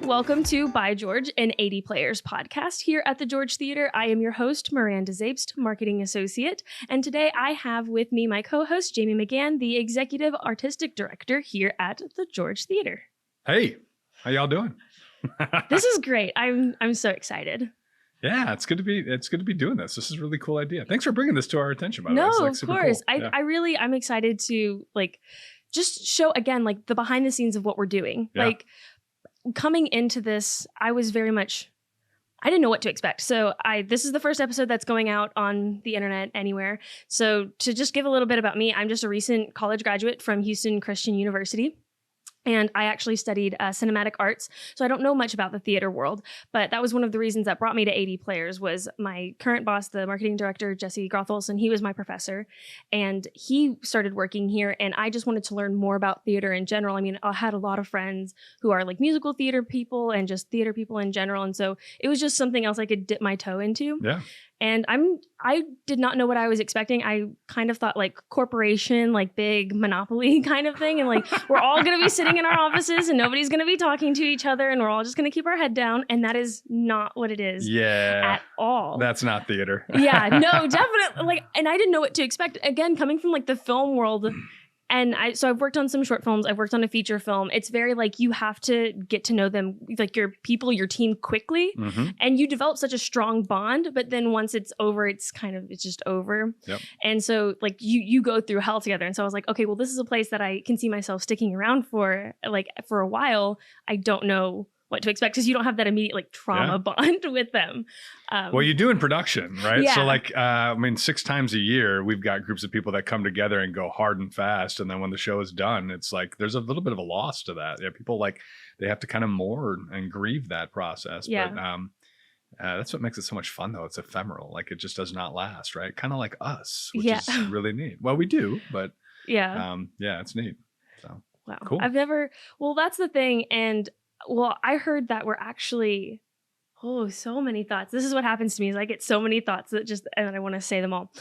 Welcome to By George, an 80 Players podcast here at the George Theater. I am your host, Miranda Zaebst, Marketing Associate. And today I have with me my co-host, Jayme McGhan, the Executive Artistic Director here at the George Theater. Hey, how y'all doing? This is great. I'm so excited. Yeah, it's good to be doing this. This is a really cool idea. Thanks for bringing this to our attention, by the way. No, It's of course. Cool. I'm excited to just show again, the behind the scenes of what we're doing. Yeah. Coming into this, I didn't know what to expect. So this is the first episode that's going out on the internet anywhere. So to just give a little bit about me, I'm just a recent college graduate from Houston Christian University. And I actually studied cinematic arts, so I don't know much about the theater world, but that was one of the reasons that brought me to 80 Players was my current boss, the marketing director, Jesse Grotholson. He was my professor, and he started working here, and I just wanted to learn more about theater in general. I mean, I had a lot of friends who are musical theater people and just theater people in general, and so it was just something else I could dip my toe into. Yeah. And I did not know what I was expecting. I kind of thought corporation, big monopoly kind of thing. And we're all going to be sitting in our offices and nobody's going to be talking to each other and we're all just going to keep our head down. And that is not what it is at all. That's not theater. Yeah, no, definitely. And I didn't know what to expect. Again, coming from the film world. And so I've worked on some short films. I've worked on a feature film. It's very you have to get to know them, your people, your team quickly. Mm-hmm. And you develop such a strong bond. But then once it's over, it's just over. Yep. And so you go through hell together. And so I was like, okay, well, this is a place that I can see myself sticking around for a while. I don't know what to expect because you don't have that immediate trauma bond with them. Well, you do in production, right? Yeah. So 6 times a year, we've got groups of people that come together and go hard and fast. And then when the show is done, it's there's a little bit of a loss to that. Yeah, people they have to kind of mourn and grieve that process. Yeah. But that's what makes it so much fun, though. It's ephemeral. It just does not last, right? Kind of like us, which is really neat. Well, we do, but it's neat. So wow. Cool. That's the thing. And I heard that we're actually, so many thoughts. This is what happens to me is I get so many thoughts and I want to say them all.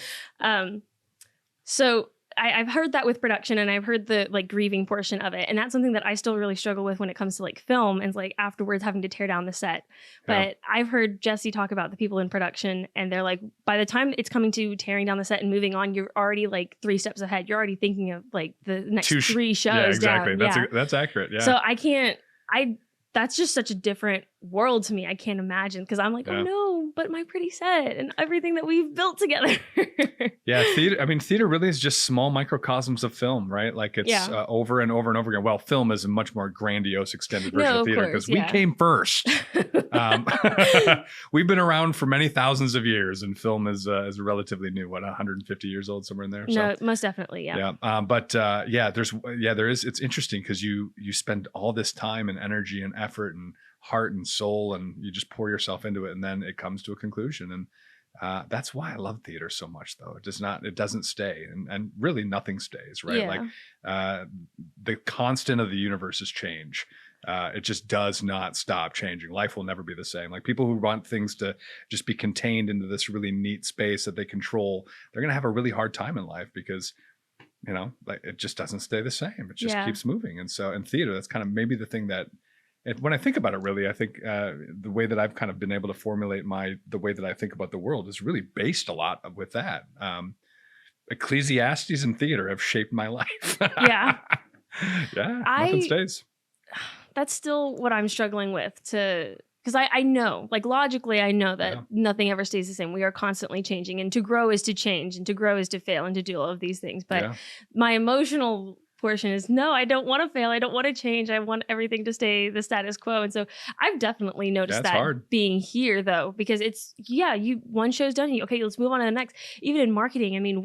So I've heard that with production and I've heard the grieving portion of it. And that's something that I still really struggle with when it comes to film and afterwards having to tear down the set. But I've heard Jesse talk about the people in production and they're by the time it's coming to tearing down the set and moving on, you're already 3 steps ahead. You're already thinking of the next 3 shows. Yeah, exactly. Down. That's accurate. Yeah. So that's just such a different world to me. I can't imagine because I'm oh no, but my pretty set and everything that we've built together. Yeah, theater really is just small microcosms of film, right? It's over and over and over again. Well, film is a much more grandiose, extended version of theater because we came first. We've been around for many thousands of years, and film is relatively new. 150 years old, somewhere in there. No, most definitely, yeah. Yeah, there is. It's interesting because you spend all this time and energy and effort and heart and soul and you just pour yourself into it and then it comes to a conclusion. And that's why I love theater so much, though. It doesn't stay and really nothing stays, right? Yeah. The constant of the universe is change. It just does not stop changing. Life will never be the same. People who want things to just be contained into this really neat space that they control, they're going to have a really hard time in life because it just doesn't stay the same. It just keeps moving. And so in theater, that's kind of maybe the thing that when I think about it, really, I think the way that I've kind of been able to formulate the way that I think about the world is really based a lot with that. Ecclesiastes and theater have shaped my life. Yeah. Yeah, nothing stays. That's still what I'm struggling with because I know, logically, I know that nothing ever stays the same. We are constantly changing and to grow is to change and to grow is to fail and to do all of these things. But my emotional portion is no, I don't want to fail. I don't want to change. I want everything to stay the status quo. And so I've definitely noticed that hard. Being here though, because it's, one show's done. Okay, let's move on to the next. Even in marketing, I mean,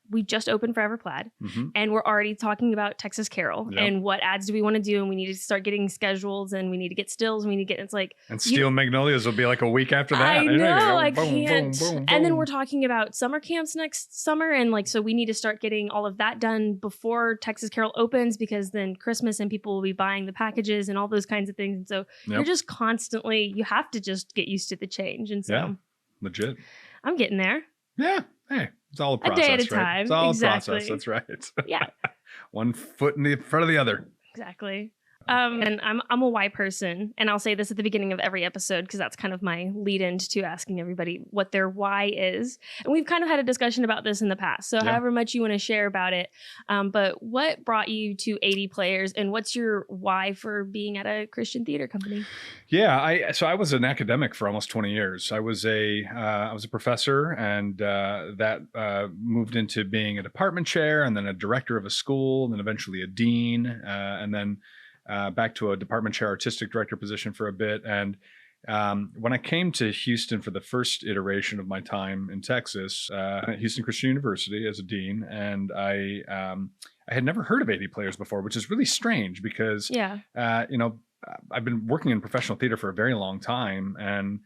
we just opened Forever Plaid and we're already talking about Texas Carol and what ads do we want to do. And we need to start getting schedules and we need to get stills. And we need to get, and Steel Magnolias will be a week after that. I know, I can't. And then we're talking about summer camps next summer. And so we need to start getting all of that done before Texas Carol opens because then Christmas and people will be buying the packages and all those kinds of things. And so you're just constantly, you have to just get used to the change. And so legit. I'm getting there. Yeah. Hey, it's all a process, day at a right? time. It's all Exactly. a process. That's right. Yeah. One foot in the front of the other. Exactly. And I'm a why person, and I'll say this at the beginning of every episode because that's kind of my lead into asking everybody what their why is. And we've kind of had a discussion about this in the past, so however much you want to share about it. But what brought you to 80 Players, and what's your why for being at a Christian theater company? Yeah, I was an academic for almost 20 years. I was a professor, and that moved into being a department chair, and then a director of a school, and then eventually a dean, and then back to a department chair artistic director position for a bit. And when I came to Houston for the first iteration of my time in Texas, at Houston Christian University as a dean, and I had never heard of 80 Players before, which is really strange because I've been working in professional theater for a very long time, and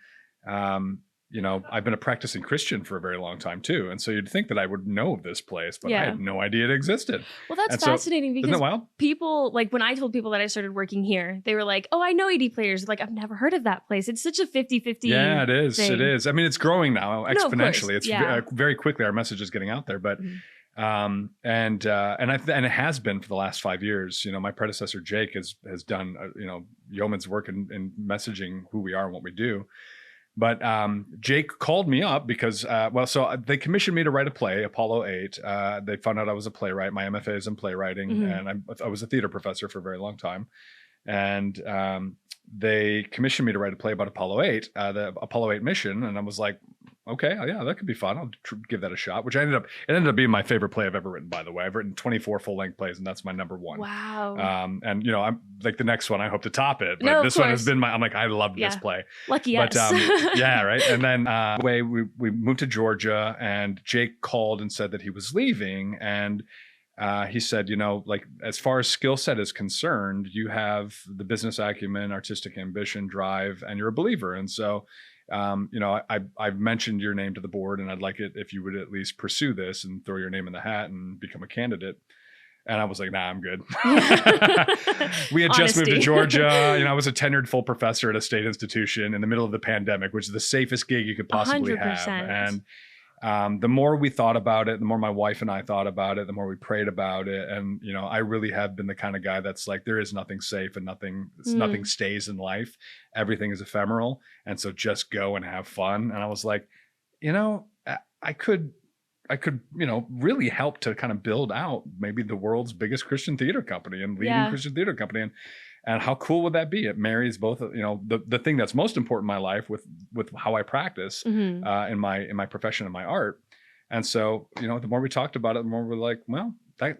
I've been a practicing Christian for a very long time too. And so you'd think that I would know of this place, but I had no idea it existed. Well, that's fascinating because isn't that wild? People, like when I told people that I started working here, they were like, oh, I know 80 Players. Like, I've never heard of that place. It's such a 50-50 Yeah, it is. thing. It is. I mean, it's growing now exponentially. It's very quickly. Our message is getting out there, but and it has been for the last 5 years. My predecessor Jake has done yeoman's work in messaging who we are and what we do. But Jake called me up because so they commissioned me to write a play, Apollo 8. They found out I was a playwright. My MFA is in playwriting, and I was a theater professor for a very long time. And they commissioned me to write a play about Apollo 8, the Apollo 8 mission, and I was like, okay, yeah, that could be fun. I'll give that a shot. Which it ended up being my favorite play I've ever written. By the way, I've written 24 full-length plays, and that's my number one. Wow. And I'm like the next one, I hope to top it. But no, this one has been I loved this play. Lucky us. But yeah, right. And then we moved to Georgia, and Jake called and said that he was leaving, and he said, as far as skill set is concerned, you have the business acumen, artistic ambition, drive, and you're a believer. And so, I've mentioned your name to the board, and I'd like it if you would at least pursue this and throw your name in the hat and become a candidate. And I was like, nah, I'm good. We had just moved to Georgia. I was a tenured full professor at a state institution in the middle of the pandemic, which is the safest gig you could possibly 100%. have. And the more we thought about it, the more my wife and I thought about it, the more we prayed about it. And, I really have been the kind of guy that's like, there is nothing safe and nothing stays in life. Everything is ephemeral. And so just go and have fun. And I was like, I could, really help to kind of build out maybe the world's biggest Christian theater company and leading Christian theater company. And how cool would that be? It marries both, the thing that's most important in my life with how I practice in my profession and my art. And so, the more we talked about it, the more we're like, well,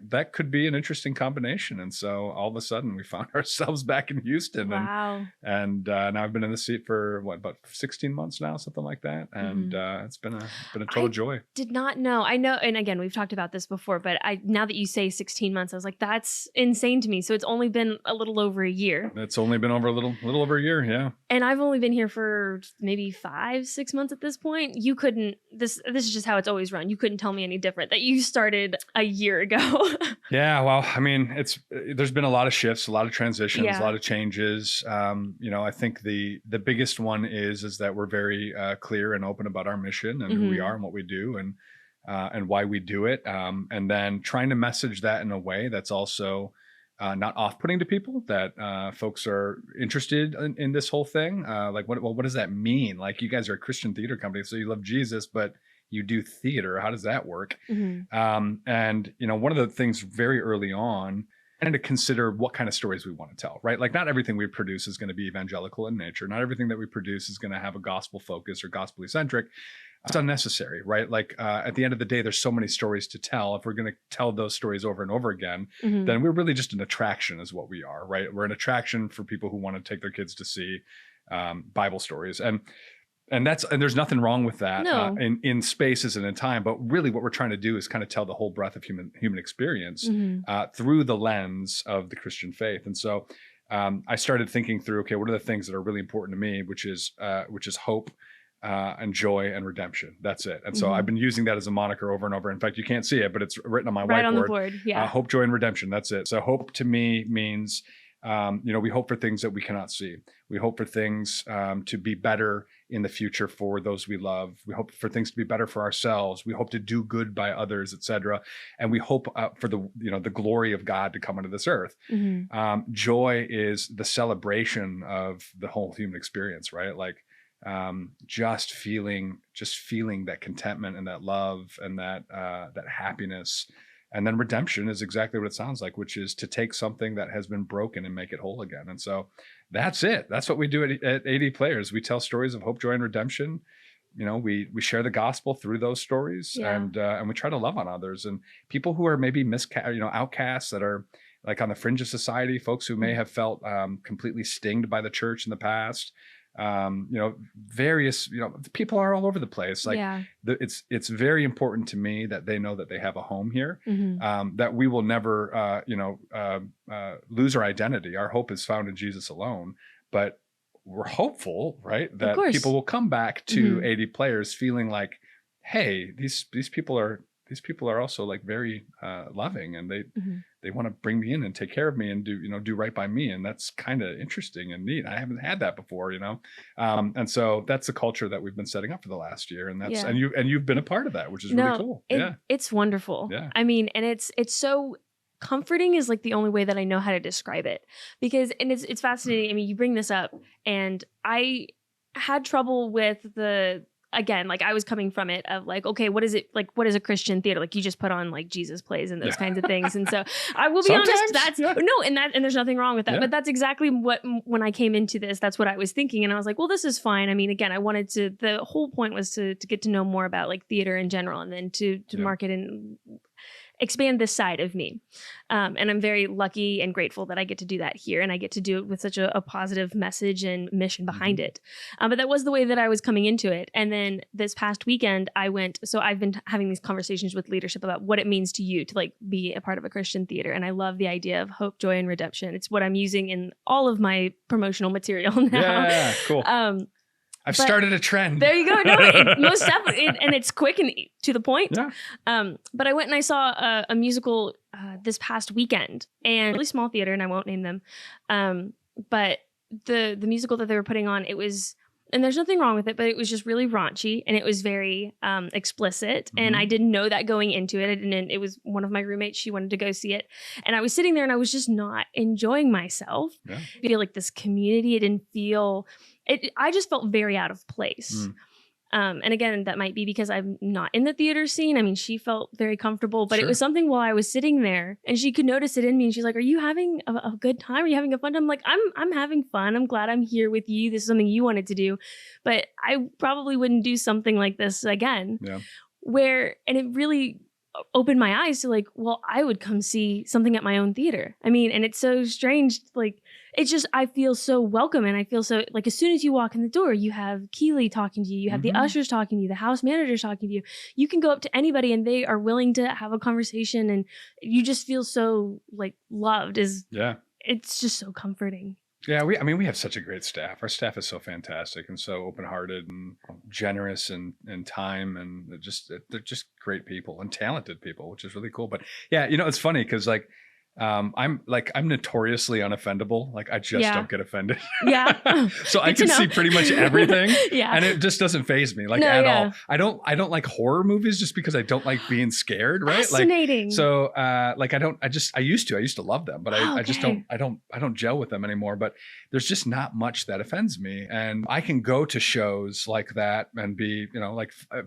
that could be an interesting combination. And so all of a sudden we found ourselves back in Houston. Wow. And now I've been in the seat for about 16 months now, something like that. And it's been a total joy. Did not know. I know. And again, we've talked about this before, but now that you say 16 months, I was like, that's insane to me. So it's only been a little over a year. It's only been over a little over a year. Yeah. And I've only been here for maybe 5-6 months at this point. You couldn't, this is just how it's always run. You couldn't tell me any different that you started a year ago. Yeah, well, I mean, there's been a lot of shifts, a lot of transitions, a lot of changes. I think the biggest one is that we're very clear and open about our mission and who we are and what we do and why we do it. And then trying to message that in a way that's also not off-putting to people, that folks are interested in this whole thing. Like, what does that mean? Like, you guys are a Christian theater company, so you love Jesus, but you do theater. How does that work? And, one of the things very early on, and to consider what kind of stories we want to tell, right? Like, not everything we produce is going to be evangelical in nature. Not everything that we produce is going to have a gospel focus or gospel centric. It's unnecessary, right? Like, at the end of the day, there's so many stories to tell. If we're going to tell those stories over and over again, then we're really just an attraction is what we are, right? We're an attraction for people who want to take their kids to see Bible stories. And there's nothing wrong with that in spaces and in time. But really what we're trying to do is kind of tell the whole breadth of human experience through the lens of the Christian faith. And so I started thinking through, okay, what are the things that are really important to me, which is hope and joy and redemption. That's it. And so I've been using that as a moniker over and over. In fact, you can't see it, but it's written on my whiteboard. Right on the board, yeah. Hope, joy, and redemption. That's it. So hope to me means We hope for things that we cannot see. We hope for things to be better in the future for those we love. We hope for things to be better for ourselves. We hope to do good by others, etc. And we hope for the glory of God to come into this earth. Joy is the celebration of the whole human experience, right? Like just feeling that contentment and that love and that happiness. And then redemption is exactly what it sounds like, which is to take something that has been broken and make it whole again. And so that's it. That's what we do at 80 Players. We tell stories of hope, joy, and redemption. We share the gospel through those stories, and we try to love on others and people who are maybe outcasts, that are like on the fringe of society, folks who may have felt completely stinged by the church in the past. Various people are all over the place. Like it's very important to me that they know that they have a home here, that we will never lose our identity. Our hope is found in Jesus alone, but we're hopeful, right, that people will come back to 80 Players feeling like, hey, these people are also like very loving, and they want to bring me in and take care of me and do right by me. And that's kind of interesting and neat. I haven't had that before, and so that's the culture that we've been setting up for the last year. And that's and you've been a part of that, which is really cool. It's wonderful. Yeah. I mean, and it's so comforting is like the only way that I know how to describe it, because it's fascinating. I mean, you bring this up, and I had trouble with again, like I was coming from it of like, okay, what is it like? What is a Christian theater? Like you just put on like Jesus plays and those kinds of things. And so I will be honest, that's no, and there's nothing wrong with that, but that's exactly what, when I came into this, that's what I was thinking. And I was like, well, this is fine. I mean, again, I wanted the whole point was to get to know more about like theater in general, and then to market and expand this side of me. And I'm very lucky and grateful that I get to do that here, and I get to do it with such a positive message and mission behind it. But that was the way that I was coming into it. And then this past weekend I've been having these conversations with leadership about what it means to you to like be a part of a Christian theater. And I love the idea of hope, joy, and redemption. It's what I'm using in all of my promotional material now. Yeah, cool. I've started a trend. There you go. No, most definitely. And it's quick and to the point. Yeah. But I went and I saw a musical this past weekend, and really small theater, and I won't name them. But the musical that they were putting on, it was, and there's nothing wrong with it, but it was just really raunchy, and it was very explicit. And I didn't know that going into it. It was one of my roommates. She wanted to go see it. And I was sitting there and I was just not enjoying myself. Yeah. I feel like this community, it didn't feel... I just felt very out of place. And again, that might be because I'm not in the theater scene. I mean, she felt very comfortable, but it was something while I was sitting there, and she could notice it in me. And she's like, "Are you having a good time? Are you having a fun time?" I'm like, I'm having fun. I'm glad I'm here with you. This is something you wanted to do, but I probably wouldn't do something like this again. Yeah. And it really opened my eyes to like, well, I would come see something at my own theater. I mean, and it's so strange, like, it's just, I feel so welcome. And I feel so like, as soon as you walk in the door, you have Keeley talking to you, you have the ushers talking to you, the house managers talking to you. You can go up to anybody and they are willing to have a conversation, and you just feel so like loved. It's just so comforting. Yeah, we have such a great staff. Our staff is so fantastic and so open-hearted and generous and time, and they're just great people and talented people, which is really cool. But yeah, it's funny because like I'm notoriously unoffendable. Like I just don't get offended. Yeah. So I can see pretty much everything. Yeah. And it just doesn't faze me at all. I don't like horror movies just because I don't like being scared. Right. Fascinating. I used to love them, but I just don't gel with them anymore. But there's just not much that offends me. And I can go to shows like that and be,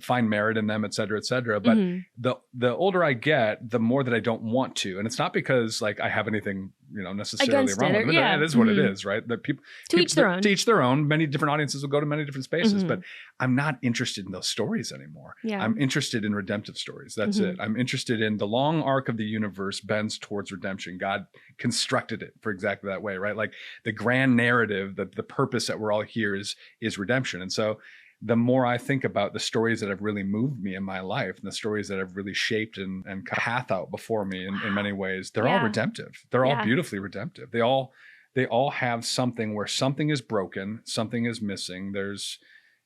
find merit in them, et cetera, et cetera. But the older I get, the more that I don't want to. And it's not because like I have anything, necessarily wrong with it. It is what it is, right? That people to each their own. Many different audiences will go to many different spaces, but I'm not interested in those stories anymore. Yeah. I'm interested in redemptive stories. That's it. I'm interested in the long arc of the universe bends towards redemption. God constructed it for exactly that way, right? Like the grand narrative, the purpose that we're all here is redemption. And so the more I think about the stories that have really moved me in my life, and the stories that have really shaped and path out before me in many ways, they're all redemptive. They're all beautifully redemptive. They all have something where something is broken, something is missing. There's,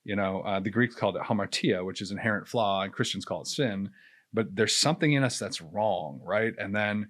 the Greeks called it hamartia, which is inherent flaw, and Christians call it sin. But there's something in us that's wrong, right? And then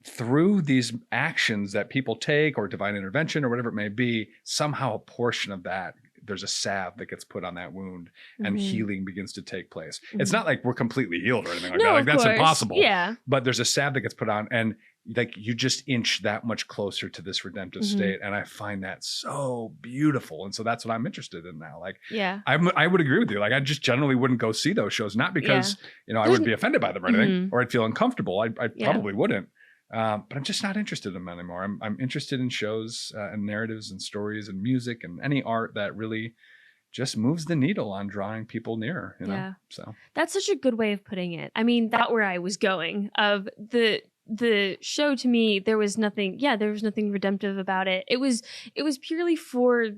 through these actions that people take or divine intervention or whatever it may be, somehow a portion of that, there's a salve that gets put on that wound and healing begins to take place. It's not like we're completely healed or anything like that. Like that's impossible. Yeah. But there's a salve that gets put on, and like you just inch that much closer to this redemptive state. And I find that so beautiful. And so that's what I'm interested in now. Like, I would agree with you. Like, I just generally wouldn't go see those shows, not because, you know, I wouldn't be offended by them or anything, or I'd feel uncomfortable. I probably wouldn't. But I'm just not interested in them anymore. I'm interested in shows and narratives and stories and music and any art that really just moves the needle on drawing people nearer, you know? So that's such a good way of putting it. I mean, that's where I was going of the show. To me, there was nothing redemptive about it. It was purely for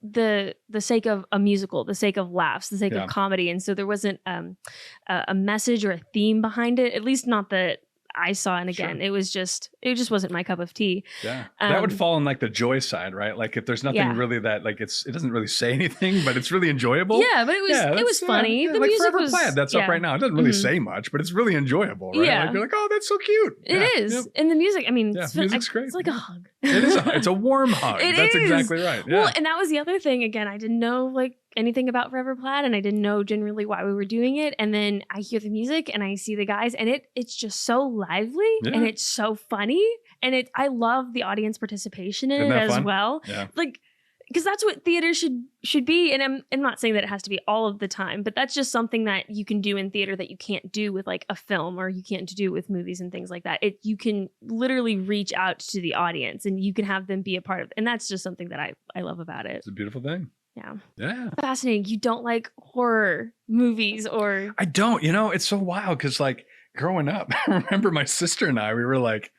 the sake of a musical, the sake of laughs, the sake of comedy. And so there wasn't a message or a theme behind it, at least not that I saw. And again, it just wasn't my cup of tea. Yeah. That would fall on like the joy side, right? Like if there's nothing really that like it doesn't really say anything, but it's really enjoyable. Yeah, but it was funny. The like music Forever was Plaid, that's up right now. It doesn't really say much, but it's really enjoyable, right? Yeah. Like you're like, oh, that's so cute. It is. And the music, I mean, music's great. It's like a hug. It's a warm hug. That's exactly right. Yeah. Well, and that was the other thing. Again, I didn't know like anything about Forever Plaid, and I didn't know generally why we were doing it. And then I hear the music and I see the guys, and it's just so lively and it's so funny, and I love the audience participation in it as well. Yeah. Like, because that's what theater should be. And I'm not saying that it has to be all of the time, but that's just something that you can do in theater that you can't do with like a film, or you can't do with movies and things like that. You can literally reach out to the audience and you can have them be a part of it. And that's just something that I love about it. It's a beautiful thing. Yeah. Yeah. Fascinating. You don't like horror movies or... I don't. You know, it's so wild because like growing up, I remember my sister and I, we were like,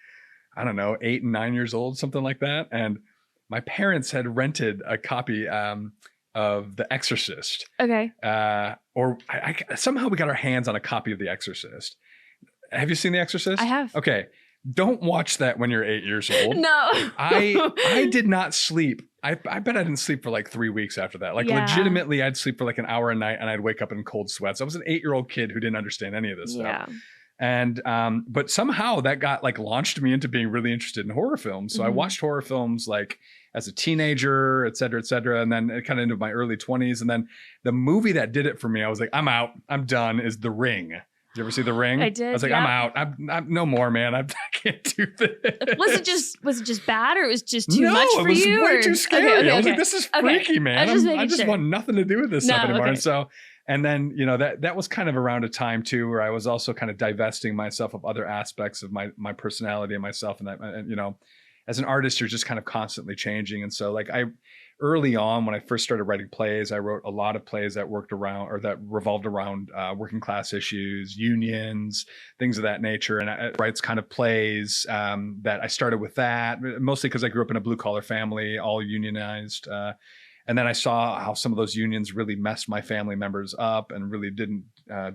I don't know, 8 and 9 years old, something like that. And my parents had rented a copy of The Exorcist. Okay. Or somehow we got our hands on a copy of The Exorcist. Have you seen The Exorcist? I have. Okay. Don't watch that when you're 8 years old. No. I did not sleep. I bet I didn't sleep for like 3 weeks after that. Like legitimately, I'd sleep for like an hour a night and I'd wake up in cold sweats. I was an 8-year-old kid who didn't understand any of this stuff. And but somehow that got like launched me into being really interested in horror films. So I watched horror films like as a teenager, et cetera, and then kind of into my early 20s. And then the movie that did it for me, I was like, I'm out, I'm done, is The Ring. Did you ever see The Ring? I did. I was like, I'm out. I'm no more, man. I can't do this. Was it just bad, or it was just too much for you? No, it was way too scary. Okay. I was like, this is freaky, man. I just want nothing to do with this stuff anymore. And and then, you know, that was kind of around a time too, where I was also kind of divesting myself of other aspects of my personality and myself. And you know, as an artist, you're just kind of constantly changing. And so like early on, when I first started writing plays, I wrote a lot of plays that revolved around working class issues, unions, things of that nature. And I writes kind of plays that I started with that, mostly because I grew up in a blue collar family, all unionized. And then I saw how some of those unions really messed my family members up and really didn't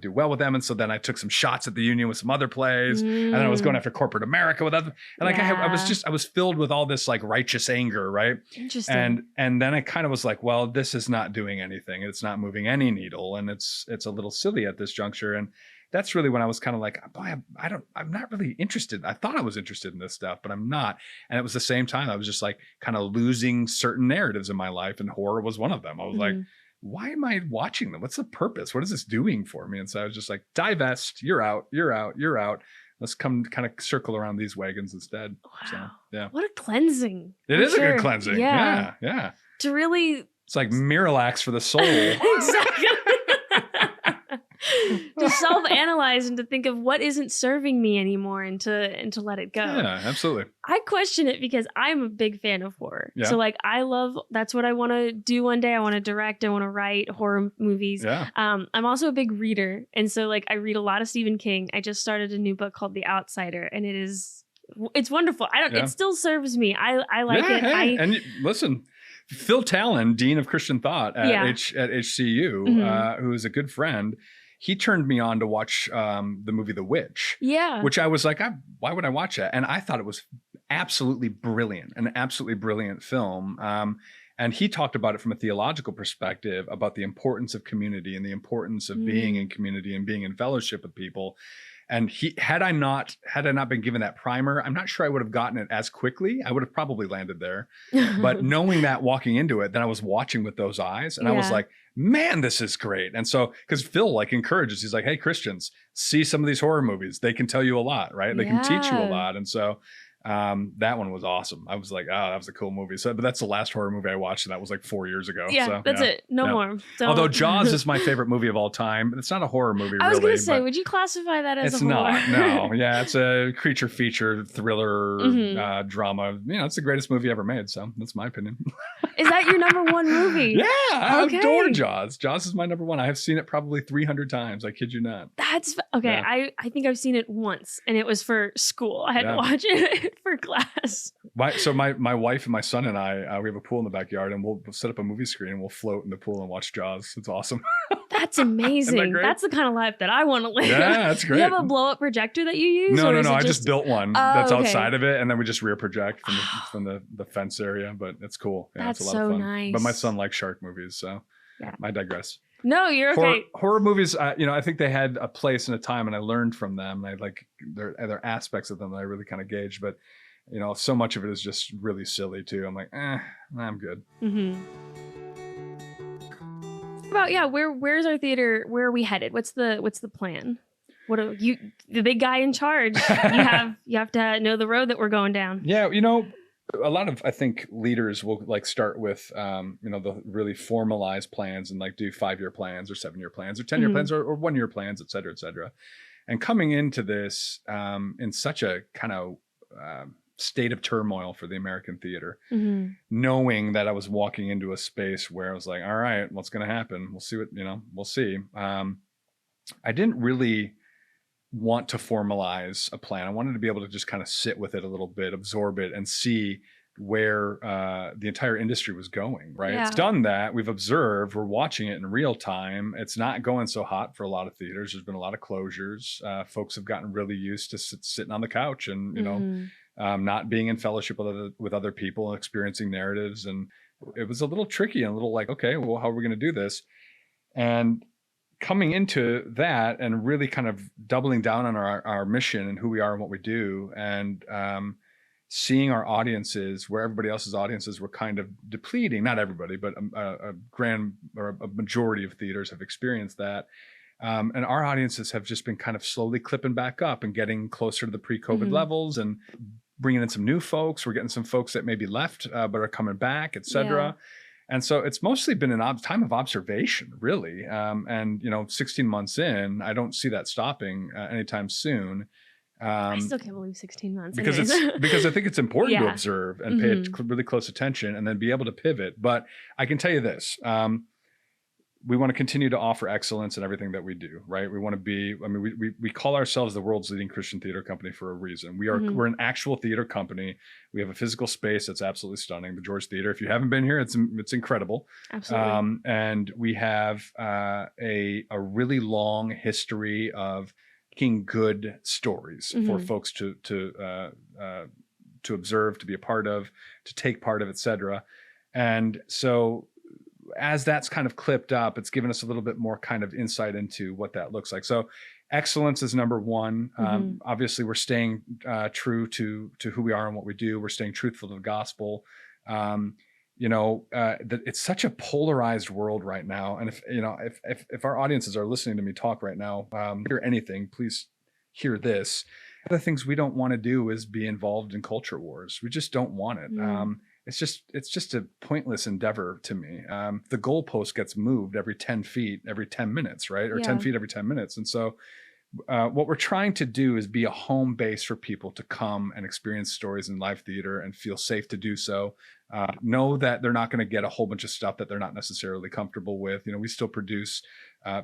do well with them. And so then I took some shots at the union with some other plays, and then I was going after corporate America with other. And like I was filled with all this like righteous anger, right? Interesting. And then I kind of was like, well, this is not doing anything. It's not moving any needle, and it's a little silly at this juncture. And that's really when I was kind of like, boy, I'm not really interested. I thought I was interested in this stuff, but I'm not. And it was the same time I was just like kind of losing certain narratives in my life, and horror was one of them. I was like, why am I watching them? What's the purpose? What is this doing for me? And so I was just like, divest, you're out. Let's come kind of circle around these wagons instead. Wow. So, yeah. What a cleansing. It is a good cleansing. Yeah. To really... It's like Miralax for the soul. Exactly. To self-analyze and to think of what isn't serving me anymore, and to let it go. Yeah, absolutely. I question it because I'm a big fan of horror. Yeah. So like that's what I want to do one day. I want to direct, I want to write horror movies. Yeah. I'm also a big reader. And so like I read a lot of Stephen King. I just started a new book called The Outsider, and it's wonderful. It still serves me. I like it. Hey. And listen, Phil Talon, Dean of Christian Thought at HCU, who is a good friend, he turned me on to watch the movie The Witch. Yeah. Which I was like, why would I watch that? And I thought it was absolutely brilliant, an absolutely brilliant film. And he talked about it from a theological perspective about the importance of community and the importance of being in community and being in fellowship with people. And had I not been given that primer, I'm not sure I would have gotten it as quickly. I would have probably landed there. But knowing that walking into it, then I was watching with those eyes, and I was like, man, this is great. And so, because Phil like encourages, he's like, hey, Christians, see some of these horror movies. They can tell you a lot, right? They can teach you a lot. And so that one was awesome. I was like, oh, that was a cool movie. So, but that's the last horror movie I watched, and that was like 4 years ago. Yeah, so, that's it. No more. Don't. Although Jaws is my favorite movie of all time. It's not a horror movie, I was really. Going to say, would you classify that as it's a horror? It's not. No. Yeah, it's a creature feature thriller drama. You know, it's the greatest movie ever made. So that's my opinion. Is that your number one movie? Yeah, I adore Jaws. Jaws is my number one. I have seen it probably 300 times. I kid you not. That's okay. Yeah. I think I've seen it once, and it was for school. I had to watch it for class. My wife and my son and I, we have a pool in the backyard, and we'll set up a movie screen and we'll float in the pool and watch Jaws. It's awesome. That's amazing. That's the kind of life that I want to live. Yeah, that's great. Do you have a blow up projector that you use? No. I just built one that's outside of it, and then we just rear project from the fence area. But it's cool. Yeah, that's it's a lot of fun. Nice. But my son likes shark movies, so I digress. No, you're okay. Horror movies, I think they had a place and a time, and I learned from them. And I like there are aspects of them that I really kind of gauged, but so much of it is just really silly too. I'm like, I'm good. Mm-hmm. About where's our theater? Where are we headed? What's the plan? What are you, the big guy in charge? you have to know the road that we're going down. Yeah, a lot of, I think, leaders will like start with the really formalized plans and like do 5-year plans or 7-year plans or 10-year plans or 1-year plans, et cetera, et cetera. And coming into this in such a kind of state of turmoil for the American theater, knowing that I was walking into a space where I was like, all right, what's going to happen? We'll see we'll see. I didn't really want to formalize a plan. I wanted to be able to just kind of sit with it a little bit, absorb it, and see where the entire industry was going, right? Yeah. It's done that. We've observed, we're watching it in real time. It's not going so hot for a lot of theaters. There's been a lot of closures. Folks have gotten really used to sitting on the couch and, not being in fellowship with other people and experiencing narratives. And it was a little tricky and a little like, okay, well, how are we going to do this? And coming into that and really kind of doubling down on our mission and who we are and what we do, and seeing our audiences where everybody else's audiences were kind of depleting. Not everybody, but a majority of theaters have experienced that. And our audiences have just been kind of slowly clipping back up and getting closer to the pre-COVID levels and bringing in some new folks. We're getting some folks that maybe left but are coming back, et cetera. Yeah. And so it's mostly been a time of observation, really. And 16 months in, I don't see that stopping anytime soon. I still can't believe 16 months. Because I think it's important to observe and pay really close attention and then be able to pivot. But I can tell you this, we want to continue to offer excellence in everything that we do, right? We want to be, we call ourselves the world's leading Christian theater company for a reason. We're an actual theater company. We have a physical space that's absolutely stunning, the George Theater. If you haven't been here, it's incredible. Absolutely. And we have a really long history of making good stories for folks to observe, to be a part of, to take part of, et cetera. And so as that's kind of clipped up, it's given us a little bit more kind of insight into what that looks like. So excellence is number one. Obviously, we're staying true to who we are and what we do. We're staying truthful to the gospel. It's such a polarized world right now. And if our audiences are listening to me talk right now, hear anything, please hear this. One of the things we don't want to do is be involved in culture wars. We just don't want it. It's just a pointless endeavor to me. The goalpost gets moved every 10 feet, every 10 minutes, right? Or 10 feet every 10 minutes. And so what we're trying to do is be a home base for people to come and experience stories in live theater and feel safe to do so. Know that they're not going to get a whole bunch of stuff that they're not necessarily comfortable with. We still produce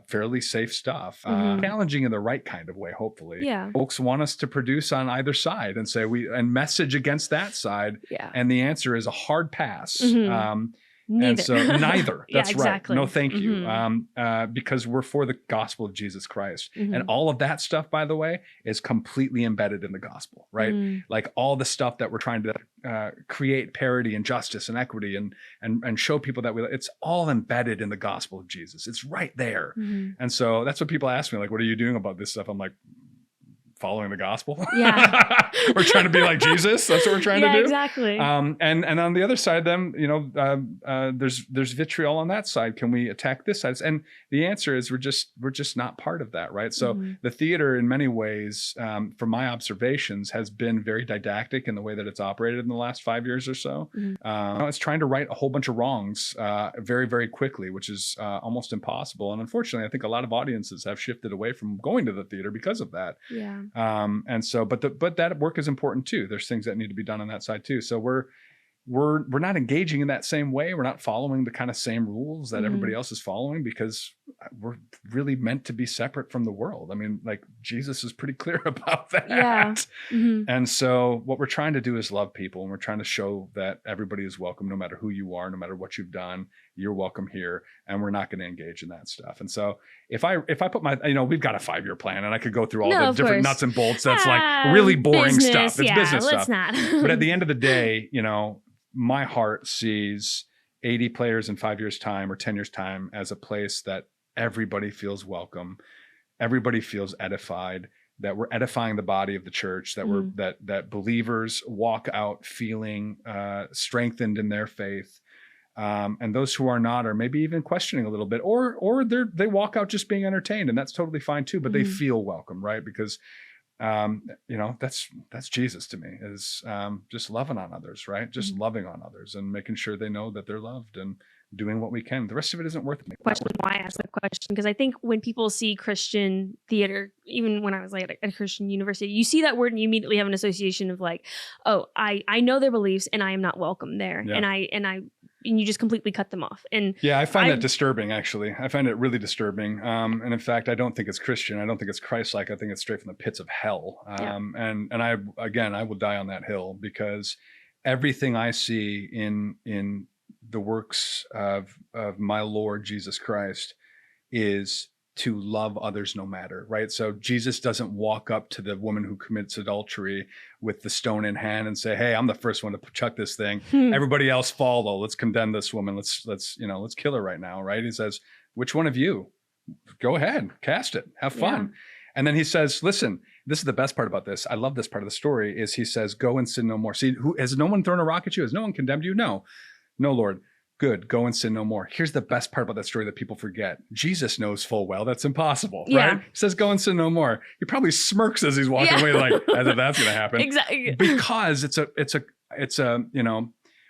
fairly safe stuff, challenging in the right kind of way, hopefully. Yeah. Folks want us to produce on either side and say and message against that side. Yeah. And the answer is a hard pass. Neither. And so neither. That's exactly. right. No, thank you. Because we're for the gospel of Jesus Christ. And all of that stuff, by the way, is completely embedded in the gospel, right? Like all the stuff that we're trying to create parity and justice and equity and show people that it's all embedded in the gospel of Jesus. It's right there. And so that's what people ask me, like, what are you doing about this stuff? I'm like, following the gospel. Yeah. We're trying to be like Jesus. That's what we're trying to do. Exactly. And on the other side, then, there's vitriol on that side. Can we attack this side? And the answer is we're just not part of that, right? So the theater, in many ways, from my observations, has been very didactic in the way that it's operated in the last 5 years or so. It's trying to right a whole bunch of wrongs very, very quickly, which is almost impossible. And unfortunately, I think a lot of audiences have shifted away from going to the theater because of that. Yeah. And so, but that work is important too. There's things that need to be done on that side too. So we're not engaging in that same way. We're not following the kind of same rules that everybody else is following, because we're really meant to be separate from the world. I mean, like, Jesus is pretty clear about that. Yeah. And so what we're trying to do is love people, and we're trying to show that everybody is welcome, no matter who you are, no matter what you've done, you're welcome here, and we're not going to engage in that stuff. And so if I put my, we've got a 5-year plan, and I could go through all the different nuts and bolts. That's like really boring stuff. It's business stuff. Not. But at the end of the day, my heart sees 80 players in 5 years' time or 10 years' time as a place that everybody feels welcome, everybody feels edified, that we're edifying the body of the church, that we're that believers walk out feeling strengthened in their faith, and those who are not are maybe even questioning a little bit, or they walk out just being entertained, and that's totally fine too. But they feel welcome, right? Because that's Jesus to me, is just loving on others, right? Just loving on others and making sure they know that they're loved and doing what we can. The rest of it isn't worth it. Question why I asked that question, because I think when people see Christian theater, even when I was like at a Christian university, you see that word and you immediately have an association of like, oh, I know their beliefs and I am not welcome there. Yeah. And you just completely cut them off. And yeah, I find that disturbing, actually. I find it really disturbing. And in fact, I don't think it's Christian. I don't think it's Christ-like. I think it's straight from the pits of hell. And I will die on that hill, because everything I see in the works of my Lord Jesus Christ is to love others no matter, right? So Jesus doesn't walk up to the woman who commits adultery with the stone in hand and say, "Hey, I'm the first one to chuck this thing. Everybody else follow. Let's condemn this woman. Let's kill her right now," right? He says, "Which one of you? Go ahead, cast it. Have fun." Yeah. And then he says, "Listen, this is the best part about this. I love this part of the story, is he says, go and sin no more." See, has no one thrown a rock at you? Has no one condemned you? No, Lord. Good. Go and sin no more. Here's the best part about that story that people forget. Jesus knows full well that's impossible, right? He says, go and sin no more. He probably smirks as he's walking away, like, as if that's going to happen. Exactly. Because it's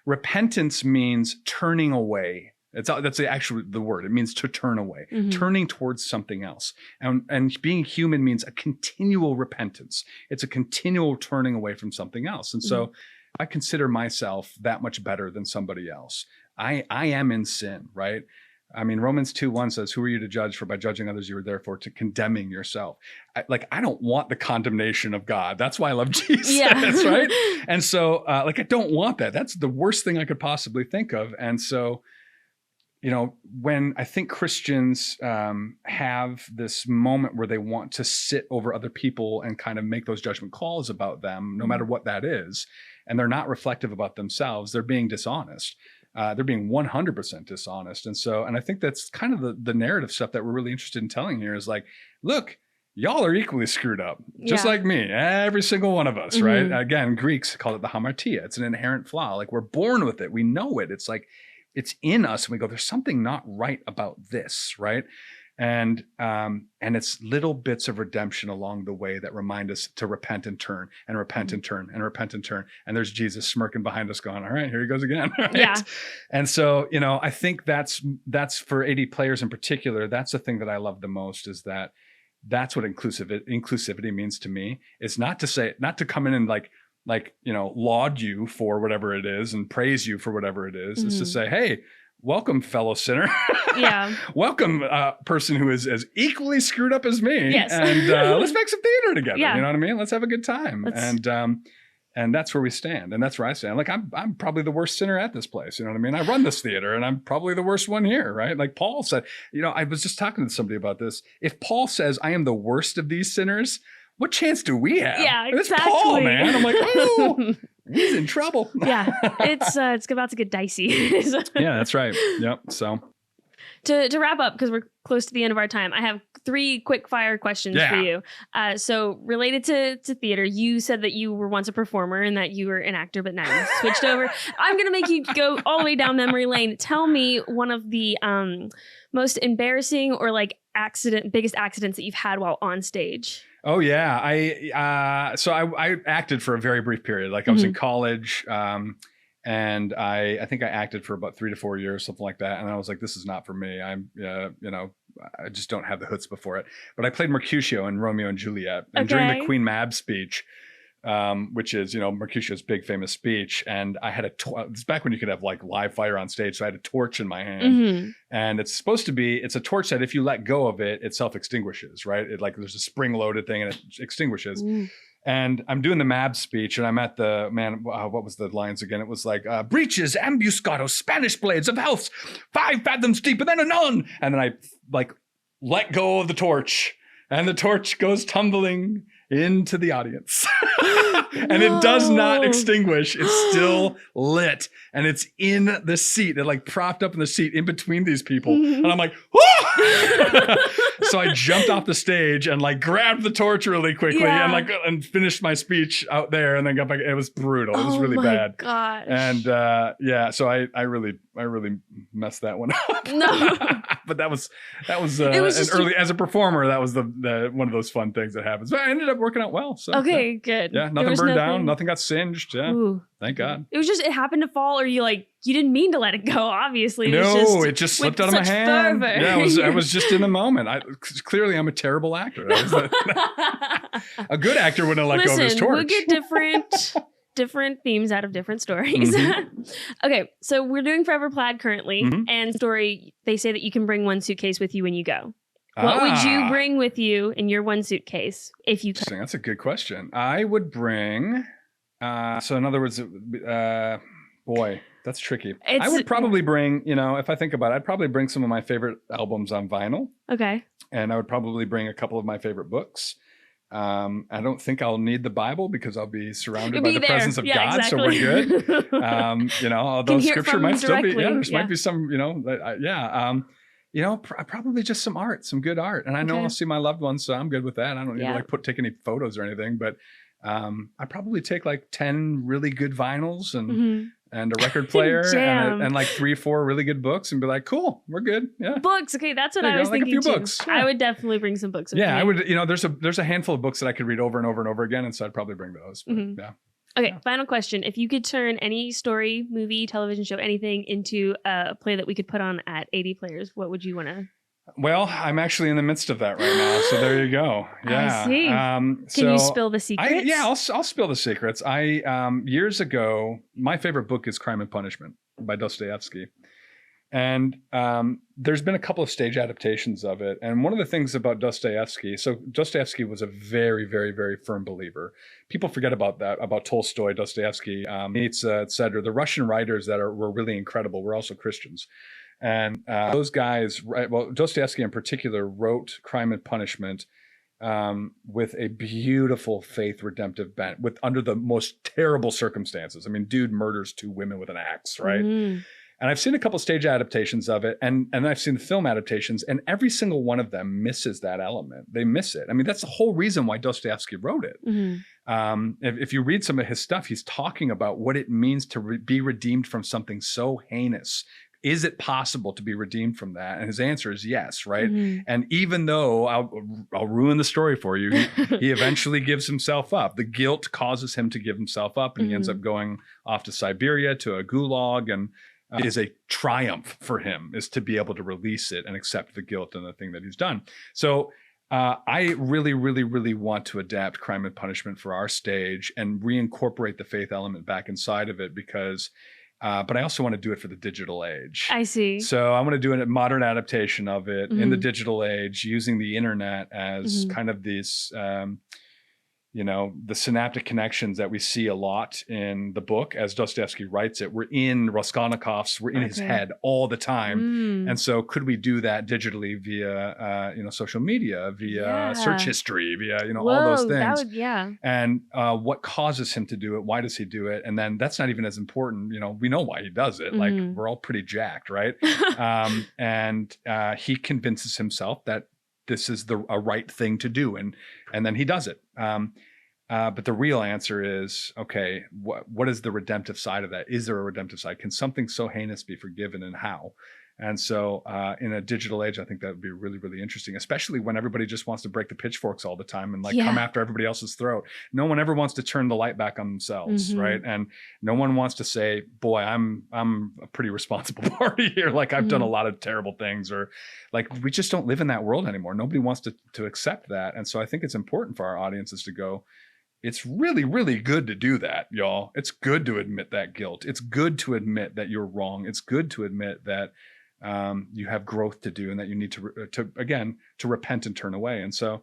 repentance means turning away. That's the word. It means to turn away, turning towards something else. And being human means a continual repentance. It's a continual turning away from something else. And so I consider myself that much better than somebody else. I am in sin, right? I mean, Romans 2:1 says, "Who are you to judge? For by judging others, you are therefore to condemning yourself." I don't want the condemnation of God. That's why I love Jesus, right? And so, I don't want that. That's the worst thing I could possibly think of. And so, when I think Christians have this moment where they want to sit over other people and kind of make those judgment calls about them, no matter what that is, and they're not reflective about themselves, they're being dishonest. They're being 100% dishonest. And I think that's kind of the narrative stuff that we're really interested in telling here, is like, look, y'all are equally screwed up, just like me, every single one of us, right? Again, Greeks call it the hamartia. It's an inherent flaw. Like, we're born with it. We know it. It's like, it's in us. And we go, there's something not right about this, right? And it's little bits of redemption along the way that remind us to repent and turn, and repent and turn, and repent and turn. And there's Jesus smirking behind us going, all right, here he goes again. Right? Yeah. And so, I think that's for 80 players in particular, that's the thing that I love the most, is that's what inclusivity means to me. It's not to come in and laud you for whatever it is and praise you for whatever it is. It's to say, hey, welcome, fellow sinner. Yeah. Welcome, person who is as equally screwed up as me. Yes. And let's make some theater together. Yeah. You know what I mean? Let's have a good time. And that's where we stand. And that's where I stand. Like, I'm probably the worst sinner at this place. You know what I mean? I run this theater, and I'm probably the worst one here, right? Like Paul said, I was just talking to somebody about this. If Paul says, I am the worst of these sinners, what chance do we have? Yeah, exactly. It's Paul, man. I'm like, oh, he's in trouble. Yeah, it's about to get dicey. Yeah, that's right. Yep. So to wrap up, because we're close to the end of our time, I have 3 quick fire questions for you. So related to theater, you said that you were once a performer and that you were an actor, but now you switched over. I'm going to make you go all the way down memory lane. Tell me one of the most embarrassing or like biggest accidents that you've had while on stage. Oh yeah. I acted for a very brief period. Like I was in college, and I think I acted for about 3 to 4 years, something like that. And I was like, this is not for me. I just don't have the chutzpah for it. But I played Mercutio in Romeo and Juliet. And during the Queen Mab speech, which is, Mercutio's big famous speech. And I had it's back when you could have like live fire on stage. So I had a torch in my hand, and it's a torch that if you let go of it, it self-extinguishes, right? There's a spring loaded thing and it extinguishes. And I'm doing the Mab speech, and I'm at what was the lines again? It was like, breeches, ambuscados, Spanish blades of health, 5 fathoms deep, and then anon. And then I let go of the torch, and the torch goes tumbling into the audience. And it does not extinguish. It's still lit, and it's in the seat. It propped up in the seat in between these people. And I'm like, whoa! So I jumped off the stage and grabbed the torch really quickly and finished my speech out there, and then got back. It was brutal. It was really bad. Oh my gosh. And so I really messed that one up. No. But that was as a performer, that was the one of those fun things that happens. But I ended up working out well. So good. Yeah, nothing burned down, nothing got singed. Yeah. Ooh. Thank God. It happened to fall, or you didn't mean to let it go, obviously. It just slipped out of my hand. Fervor. Yeah, I was just in the moment. Clearly I'm a terrible actor. A good actor wouldn't have let go of his torch. We get different themes out of different stories. Okay, so we're doing Forever Plaid currently, and story, they say that you can bring one suitcase with you when you go. What would you bring with you in your one suitcase if you could? That's a good question. I would bring, so in other words, boy, that's tricky. I would probably bring, if I think about it, I'd probably bring some of my favorite albums on vinyl. Okay. And I would probably bring a couple of my favorite books. I don't think I'll need the Bible because I'll be surrounded by the presence of God, so we're good. Although scripture might still be, might be some, probably just some art, some good art. And I know I'll see my loved ones, so I'm good with that. I don't need to take any photos or anything, but I probably take 10 really good vinyls and a record player and 3 or 4 really good books and be like, cool, we're good. Yeah. Books. Okay. That's what I was thinking a few too. Books. Yeah. I would definitely bring some books with me. I would, there's a handful of books that I could read over and over and over again. And so I'd probably bring those. But, yeah. Okay. Final question. If you could turn any story, movie, television show, anything into a play that we could put on at 80 players, what would you want to? Well, I'm actually in the midst of that right now. So there you go. Yeah. I see. Can you spill the secrets? I'll spill the secrets. Years ago, my favorite book is Crime and Punishment by Dostoevsky. And there's been a couple of stage adaptations of it. And one of the things about Dostoevsky, so Dostoevsky was a very, very, very firm believer. People forget about that, about Tolstoy, Dostoevsky, Nietzsche, etc. The Russian writers that were really incredible were also Christians. And those guys, Dostoevsky in particular, wrote Crime and Punishment with a beautiful faith redemptive bent, under the most terrible circumstances. I mean, dude murders 2 women with an axe, right? And I've seen a couple stage adaptations of it, and I've seen the film adaptations, and every single one of them misses that element. They miss it. I mean, that's the whole reason why Dostoevsky wrote it. If you read some of his stuff, he's talking about what it means to be redeemed from something so heinous. Is it possible to be redeemed from that? And his answer is yes, right? And even though I'll ruin the story for you, he eventually gives himself up. The guilt causes him to give himself up, and he ends up going off to Siberia, to a gulag, and it is a triumph for him is to be able to release it and accept the guilt and the thing that he's done. So I really, really, really want to adapt Crime and Punishment for our stage and reincorporate the faith element back inside of it because but I also want to do it for the digital age. I see. So I want to do a modern adaptation of it in the digital age, using the internet as kind of these, the synaptic connections that we see a lot in the book as Dostoevsky writes it. We're in Raskolnikov's, we're in his head all the time. And so could we do that digitally via, social media, via search history, via, all those things. And what causes him to do it? Why does he do it? And then that's not even as important. We know why he does it. Like we're all pretty jacked, right? And he convinces himself that this is a right thing to do, and then he does it. But the real answer is, okay, what is the redemptive side of that? Is there a redemptive side? Can something so heinous be forgiven, and how? And so in a digital age, I think that would be really, really interesting, especially when everybody just wants to break the pitchforks all the time and come after everybody else's throat. No one ever wants to turn the light back on themselves, right? And no one wants to say, boy, I'm a pretty responsible party here. Like, I've done a lot of terrible things, or like, we just don't live in that world anymore. Nobody wants to accept that. And so I think it's important for our audiences to go, it's really, really good to do that, y'all. It's good to admit that guilt. It's good to admit that you're wrong. It's good to admit that you have growth to do, and that you need to repent and turn away. And so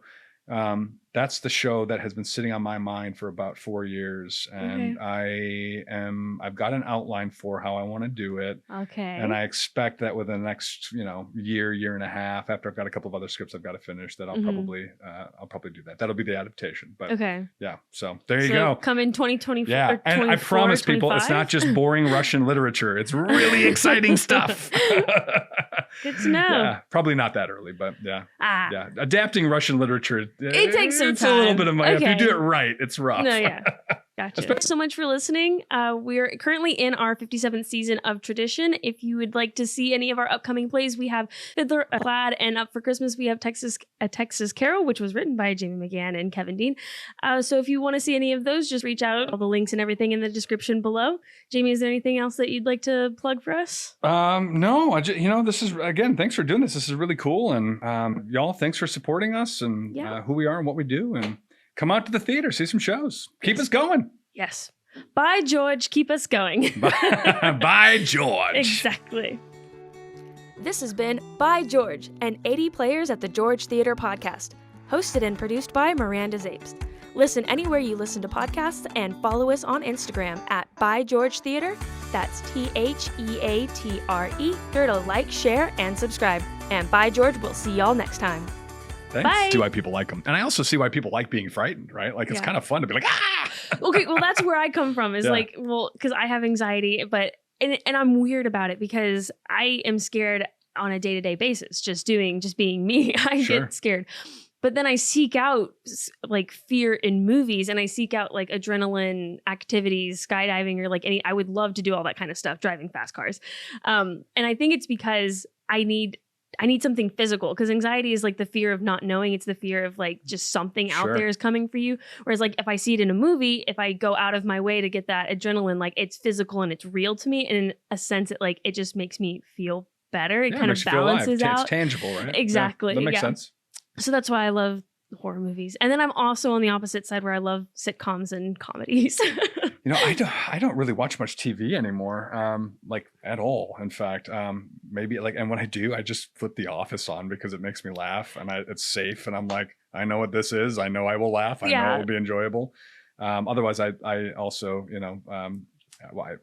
that's the show that has been sitting on my mind for about 4 years, and I've got an outline for how I want to do it. Okay. And I expect that within the next, year and a half, after I've got a couple of other scripts I've got to finish, that I'll probably do that. That'll be the adaptation. But yeah, so there you go. Come in 2024. Yeah, and I promise people, it's not just boring Russian literature. It's really exciting stuff. Good to know. Yeah, probably not that early, but yeah. Adapting Russian literature, it takes some time. It's a little bit of money. If you do it right, it's rough. No, yeah. Gotcha. Thanks so much for listening. We're currently in our 57th season of Tradition. If you would like to see any of our upcoming plays, we have Fiddler, Plaid, and Up for Christmas, we have A Texas Carol, which was written by Jayme McGhan and Kevin Dean. So if you want to see any of those, just reach out. All the links and everything in the description below. Jayme, is there anything else that you'd like to plug for us? No, this is, again, thanks for doing this. This is really cool. And y'all, thanks for supporting us and who we are and what we do. And come out to the theater, see some shows. Keep us going. Yes. Bye, George. Keep us going. Bye, George. Exactly. This has been By George, an 80 Players at the George Theater podcast, hosted and produced by Miranda Zaebst. Listen anywhere you listen to podcasts, and follow us on Instagram at By George Theater. That's THEATRE. Sure to like, share, and subscribe. And By George, we'll see y'all next time. Thanks. Bye. See why people like them. And I also see why people like being frightened, right? Like, it's kind of fun to be like, ah! Okay, well, that's where I come from, is because I have anxiety, and I'm weird about it because I am scared on a day-to-day basis, just being me. I get scared. But then I seek out like fear in movies, and I seek out like adrenaline activities, skydiving, or like I would love to do all that kind of stuff, driving fast cars. And I think it's because I need something physical, because anxiety is like the fear of not knowing. It's the fear of like just something out there is coming for you. Whereas like if I see it in a movie, if I go out of my way to get that adrenaline, like it's physical and it's real to me. And in a sense, it just makes me feel better. It kind of balances out. It's tangible, right? Exactly. Yeah, that makes sense. So that's why I love horror movies. And then I'm also on the opposite side where I love sitcoms and comedies. I don't really watch much TV anymore, like at all. In fact, maybe and when I do, I just flip The Office on because it makes me laugh, and it's safe. And I'm like, I know what this is. I know I will laugh. I know it will be enjoyable. Otherwise, I also,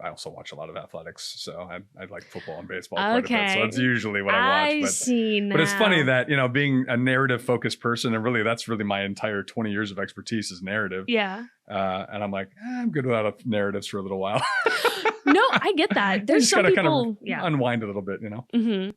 I also watch a lot of athletics, so I like football and baseball quite a bit. So that's usually what I watch. But it's funny that, being a narrative focused person, and really that's really my entire 20 years of expertise is narrative. Yeah. And I'm like, I'm good without narratives for a little while. No, I get that. There's some people kind of unwind a little bit, Mm-hmm.